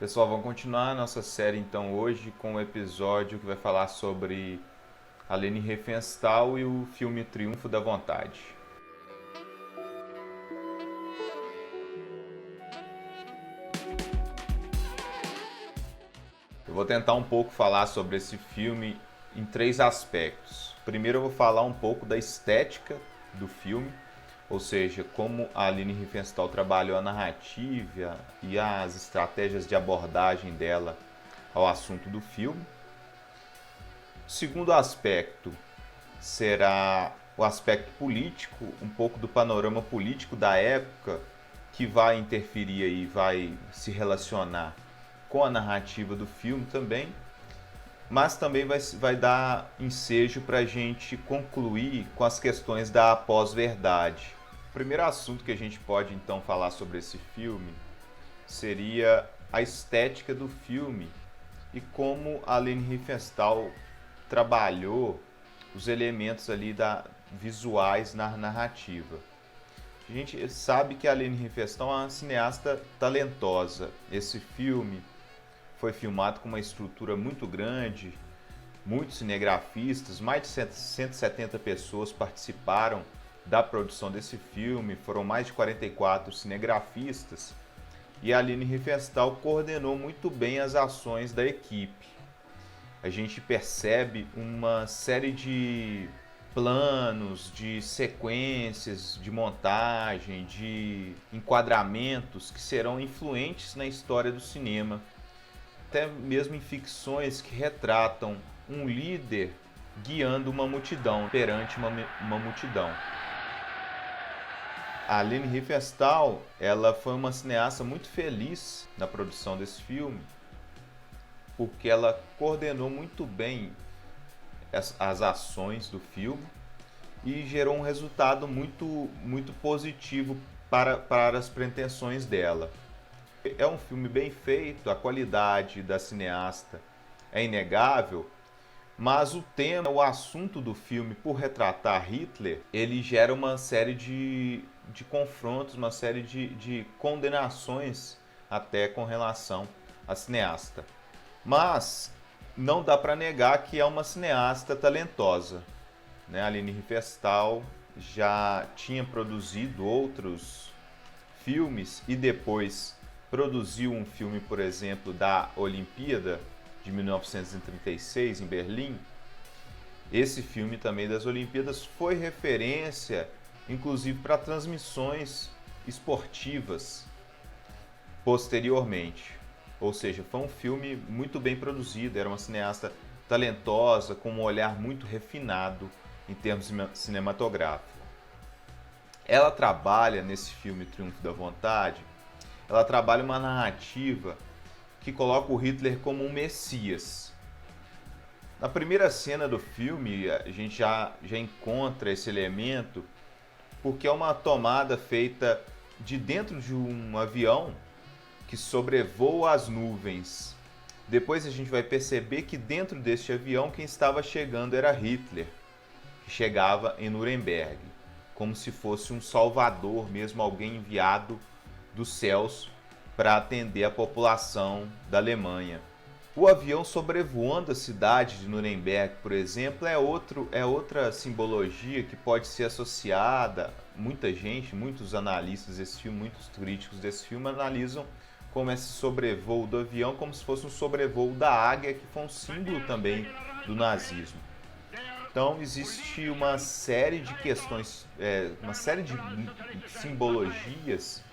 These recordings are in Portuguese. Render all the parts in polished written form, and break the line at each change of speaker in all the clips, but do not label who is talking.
Pessoal, vamos continuar a nossa série então hoje com o episódio que vai falar sobre a Leni Riefenstahl e o filme Triunfo da Vontade. Eu vou tentar um pouco falar sobre esse filme em três aspectos. Primeiro eu vou falar um pouco da estética do filme, ou seja, como a Leni Riefenstahl trabalhou a narrativa e as estratégias de abordagem dela ao assunto do filme. O segundo aspecto será o aspecto político, um pouco do panorama político da época, que vai interferir e vai se relacionar com a narrativa do filme também, mas também vai dar ensejo para a gente concluir com as questões da pós-verdade. O primeiro assunto que a gente pode então falar sobre esse filme seria a estética do filme e como a Leni Riefenstahl trabalhou os elementos ali visuais na narrativa. A gente sabe que a Leni Riefenstahl é uma cineasta talentosa. Esse filme foi filmado com uma estrutura muito grande, muitos cinegrafistas, mais de 170 pessoas participaram da produção desse filme, foram mais de 44 cinegrafistas, e a Leni Riefenstahl coordenou muito bem as ações da equipe. A gente percebe uma série de planos, de sequências, de montagem, de enquadramentos que serão influentes na história do cinema, até mesmo em ficções que retratam um líder guiando uma multidão, perante uma multidão. A Leni Riefenstahl, ela foi uma cineasta muito feliz na produção desse filme, porque ela coordenou muito bem as ações do filme e gerou um resultado muito positivo para as pretensões dela. É um filme bem feito, a qualidade da cineasta é inegável, mas o tema, o assunto do filme, por retratar Hitler, ele gera uma série de confrontos, uma série de condenações até com relação à cineasta. Mas não dá para negar que é uma cineasta talentosa, né? A Leni Riefenstahl já tinha produzido outros filmes e depois produziu um filme, por exemplo, da Olimpíada de 1936 em Berlim. Esse filme também das Olimpíadas foi referência, inclusive, para transmissões esportivas posteriormente. Ou seja, foi um filme muito bem produzido, era uma cineasta talentosa, com um olhar muito refinado em termos cinematográficos. Ela trabalha nesse filme Triunfo da Vontade, ela trabalha uma narrativa que coloca o Hitler como um messias. Na primeira cena do filme, a gente já encontra esse elemento, porque é uma tomada feita de dentro de um avião que sobrevoa as nuvens. Depois a gente vai perceber que dentro deste avião quem estava chegando era Hitler, que chegava em Nuremberg, como se fosse um salvador mesmo, alguém enviado dos céus para atender a população da Alemanha. O avião sobrevoando a cidade de Nuremberg, por exemplo, é outra simbologia que pode ser associada. Muita gente, muitos analistas desse filme, muitos críticos desse filme analisam como esse sobrevoo do avião como se fosse um sobrevoo da águia, que foi um símbolo também do nazismo. Então existe uma série de questões, uma série de simbologias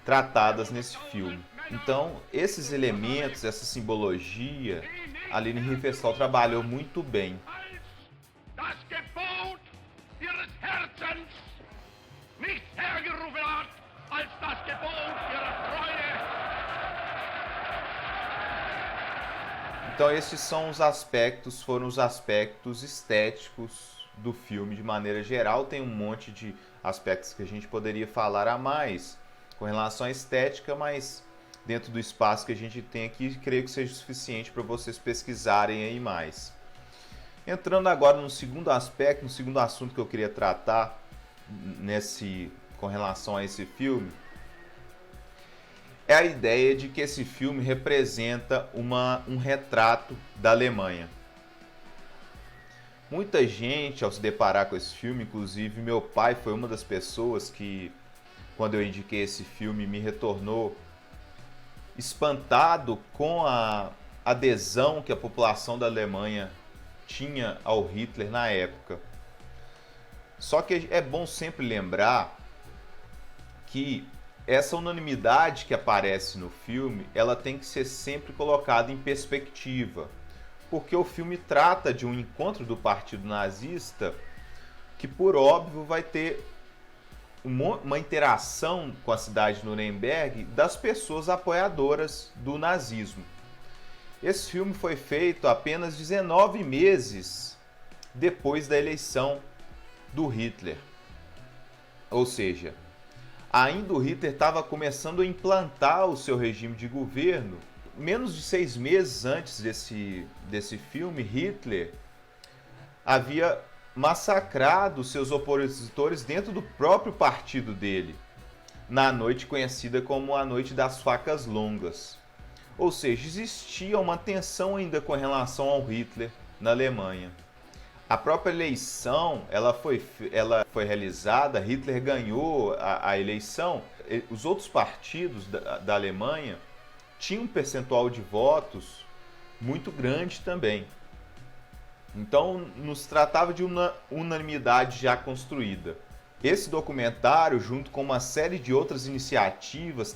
tratadas nesse filme. Então, esses elementos, essa simbologia, a Leni Riefenstahl trabalhou muito bem. Então, esses são foram os aspectos estéticos do filme de maneira geral. Tem um monte de aspectos que a gente poderia falar a mais com relação à estética, mas dentro do espaço que a gente tem aqui, creio que seja suficiente para vocês pesquisarem aí mais. Entrando agora no segundo aspecto, no segundo assunto que eu queria tratar com relação a esse filme, é a ideia de que esse filme representa um retrato da Alemanha. Muita gente, ao se deparar com esse filme, inclusive meu pai foi uma das pessoas que, quando eu indiquei esse filme, me retornou espantado com a adesão que a população da Alemanha tinha ao Hitler na época. Só que é bom sempre lembrar que essa unanimidade que aparece no filme, ela tem que ser sempre colocada em perspectiva, porque o filme trata de um encontro do Partido Nazista que, por óbvio, vai ter uma interação com a cidade de Nuremberg das pessoas apoiadoras do nazismo. Esse filme foi feito apenas 19 meses depois da eleição do Hitler. Ou seja, ainda o Hitler estava começando a implantar o seu regime de governo. Menos de 6 meses antes desse filme, Hitler havia massacrado seus opositores dentro do próprio partido dele, na noite conhecida como a Noite das Facas Longas. Ou seja, existia uma tensão ainda com relação ao Hitler na Alemanha. A própria eleição ela foi realizada, Hitler ganhou a eleição. Os outros partidos da Alemanha tinham um percentual de votos muito grande também. Então, nos tratava de uma unanimidade já construída. Esse documentário, junto com uma série de outras iniciativas,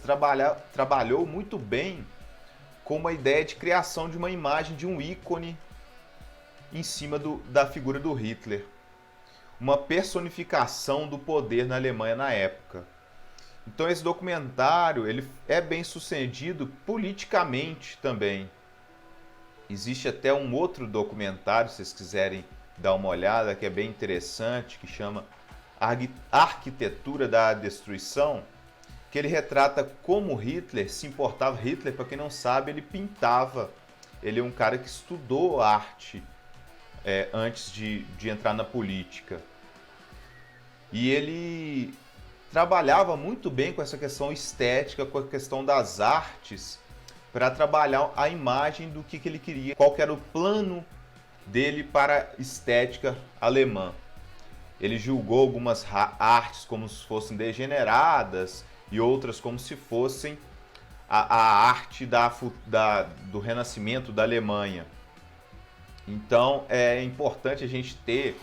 trabalhou muito bem com uma ideia de criação de uma imagem de um ícone em cima da figura do Hitler. Uma personificação do poder na Alemanha na época. Então esse documentário ele é bem sucedido politicamente também. Existe até um outro documentário, se vocês quiserem dar uma olhada, que é bem interessante, que chama Arquitetura da Destruição, que ele retrata como Hitler se importava. Hitler, para quem não sabe, ele pintava. Ele é um cara que estudou arte antes de entrar na política. E ele trabalhava muito bem com essa questão estética, com a questão das artes, para trabalhar a imagem do que ele queria, qual que era o plano dele para a estética alemã. Ele julgou algumas artes como se fossem degeneradas e outras como se fossem a arte do renascimento da Alemanha. Então é importante a gente ter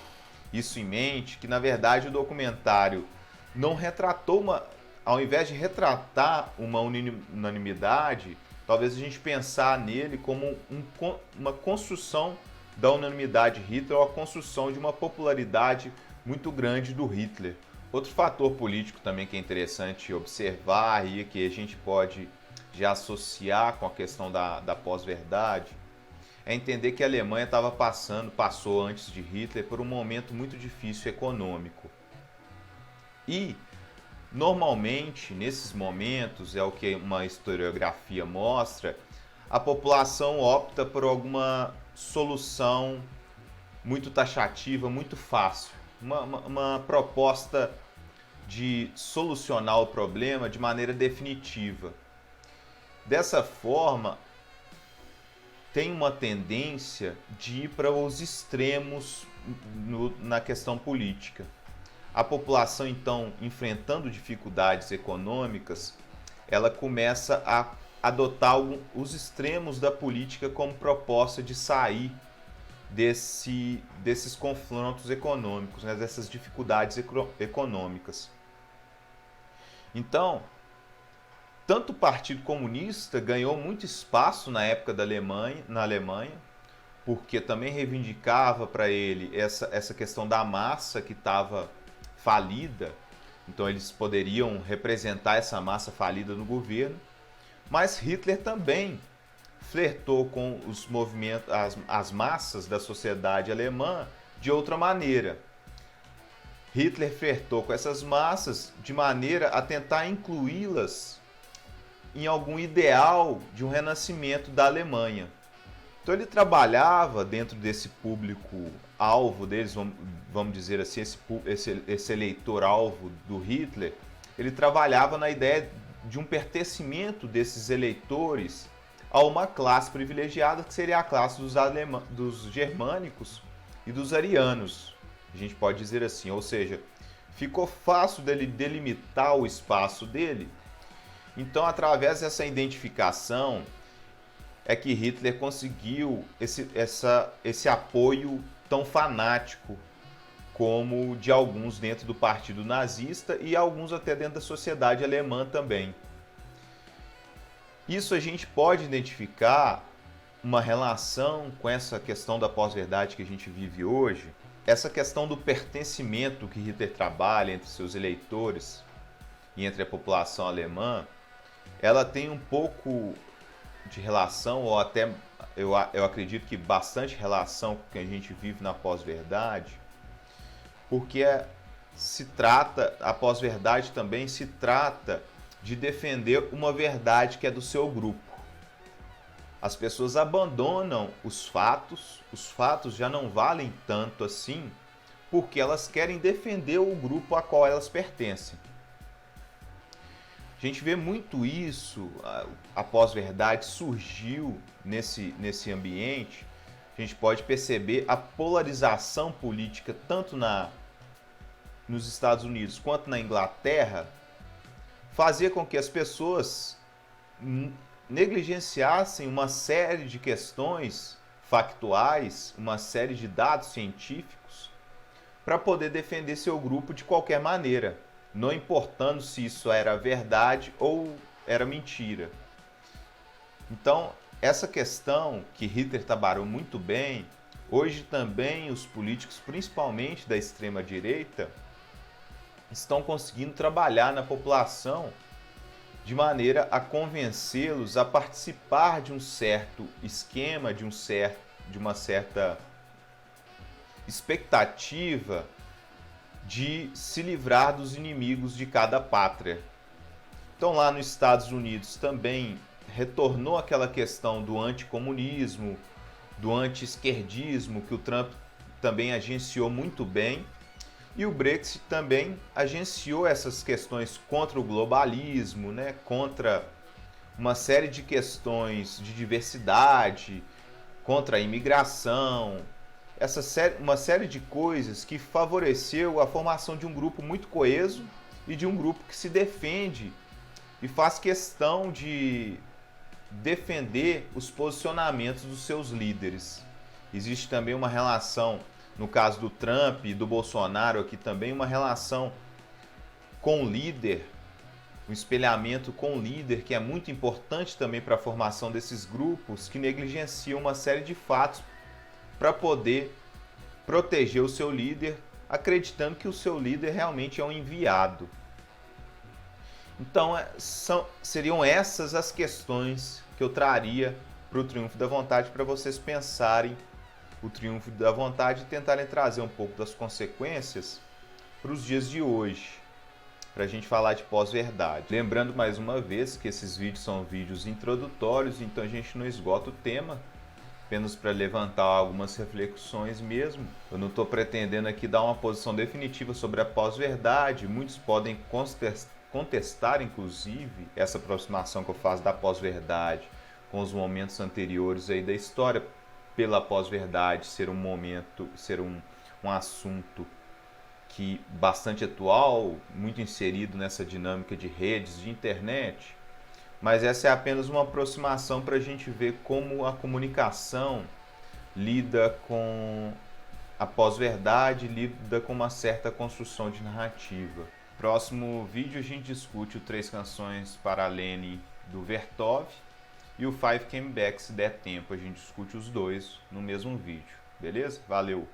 isso em mente, que na verdade o documentário não retratou ao invés de retratar uma unanimidade, talvez a gente pensar nele como uma construção da unanimidade Hitler, ou a construção de uma popularidade muito grande do Hitler. Outro fator político também que é interessante observar e que a gente pode já associar com a questão da pós-verdade é entender que a Alemanha passou antes de Hitler por um momento muito difícil econômico. E, normalmente, nesses momentos, é o que uma historiografia mostra, a população opta por alguma solução muito taxativa, muito fácil. Uma proposta de solucionar o problema de maneira definitiva. Dessa forma, tem uma tendência de ir para os extremos na questão política. A população, então, enfrentando dificuldades econômicas, ela começa a adotar os extremos da política como proposta de sair desses confrontos econômicos, né, dessas dificuldades econômicas. Então, tanto o Partido Comunista ganhou muito espaço na época na Alemanha, porque também reivindicava para ele essa questão da massa que estava falida, então eles poderiam representar essa massa falida no governo, mas Hitler também flertou com os movimentos, as massas da sociedade alemã de outra maneira. Hitler flertou com essas massas de maneira a tentar incluí-las em algum ideal de um renascimento da Alemanha. Então ele trabalhava dentro desse público-alvo deles, vamos dizer assim, esse eleitor-alvo do Hitler, ele trabalhava na ideia de um pertencimento desses eleitores a uma classe privilegiada, que seria a classe dos germânicos e dos arianos, a gente pode dizer assim. Ou seja, ficou fácil dele delimitar o espaço dele. Então, através dessa identificação, é que Hitler conseguiu esse apoio tão fanático como de alguns dentro do partido nazista e alguns até dentro da sociedade alemã também. Isso a gente pode identificar uma relação com essa questão da pós-verdade que a gente vive hoje, essa questão do pertencimento que Hitler trabalha entre seus eleitores e entre a população alemã. Ela tem um pouco de relação, ou até eu acredito que bastante relação com o que a gente vive na pós-verdade, porque a pós-verdade também se trata de defender uma verdade que é do seu grupo. As pessoas abandonam os fatos já não valem tanto assim, porque elas querem defender o grupo a qual elas pertencem. A gente vê muito isso, a pós-verdade surgiu nesse ambiente. A gente pode perceber a polarização política tanto nos Estados Unidos quanto na Inglaterra, fazia com que as pessoas negligenciassem uma série de questões factuais, uma série de dados científicos, para poder defender seu grupo de qualquer maneira, não importando se isso era verdade ou era mentira. Então, essa questão que Hitler trabalhou muito bem, hoje também os políticos, principalmente da extrema-direita, estão conseguindo trabalhar na população de maneira a convencê-los a participar de um certo esquema, de uma certa expectativa de se livrar dos inimigos de cada pátria. Então, lá nos Estados Unidos também retornou aquela questão do anticomunismo, do anti-esquerdismo, que o Trump também agenciou muito bem, e o Brexit também agenciou essas questões contra o globalismo, né? Contra uma série de questões de diversidade, contra a imigração, uma série de coisas que favoreceu a formação de um grupo muito coeso e de um grupo que se defende e faz questão de defender os posicionamentos dos seus líderes. Existe também uma relação, no caso do Trump e do Bolsonaro aqui também, uma relação com o líder, um espelhamento com o líder, que é muito importante também para a formação desses grupos que negligenciam uma série de fatos para poder proteger o seu líder, acreditando que o seu líder realmente é um enviado. Então, seriam essas as questões que eu traria para o Triunfo da Vontade, para vocês pensarem o Triunfo da Vontade e tentarem trazer um pouco das consequências para os dias de hoje, para a gente falar de pós-verdade. Lembrando mais uma vez que esses vídeos são vídeos introdutórios, então a gente não esgota o tema, apenas para levantar algumas reflexões mesmo. Eu não estou pretendendo aqui dar uma posição definitiva sobre a pós-verdade. Muitos podem contestar, inclusive, essa aproximação que eu faço da pós-verdade com os momentos anteriores aí da história, pela pós-verdade ser um momento, ser um assunto que bastante atual, muito inserido nessa dinâmica de redes, de internet. Mas essa é apenas uma aproximação para a gente ver como a comunicação lida com a pós-verdade, lida com uma certa construção de narrativa. Próximo vídeo a gente discute o Três Canções para Lenin do Vertov e o Five Came Back, se der tempo. A gente discute os dois no mesmo vídeo. Beleza? Valeu!